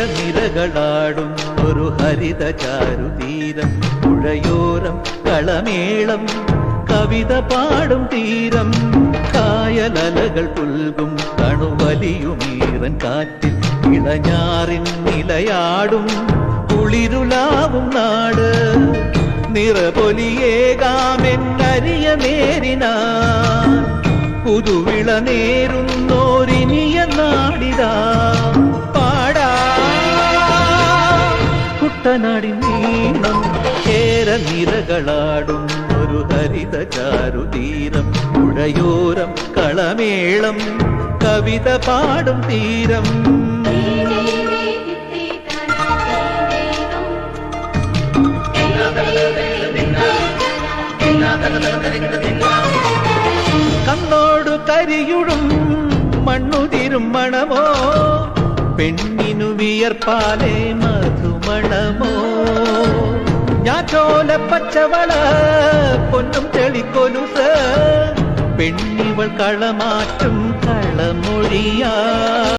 കേരനിരകളാടും ഒരു ഹരിത ചാരുതീരം, പുഴയോരം കളമേളം കവിത പാടും തീരം, കായലലകൾ പുൽകും കണുവലിയുമീറൻ കാറ്റിൽ ഇളഞ്ഞാറിൻ നിലയാടും കുളിരുലാവും നാട്, നിറപൊലിയേകാമെന്നരിയ നേരിനാ പുതുവിള നേരുന്നോരിനിയ നാടിതാ പാടാ കുട്ടനാടിൻ നീളം കേരനിരകളാടും ഒരു ഹരിത ചാരുതീരം, പുഴയോരം കളമേളം കവിത പാടും തീരം. കണ്ണോടു കരിയുടും മണ്ണുതിരും മണമോ, പെണ്ണിനു വിയർപ്പാലേ മധുമണമോ, ഞാറ്റോല പച്ചവള പൊന്നും തെളിക്കൊലുസ്, പെണ്ണിവൾ കളമാറ്റും കളമൊഴിയാ.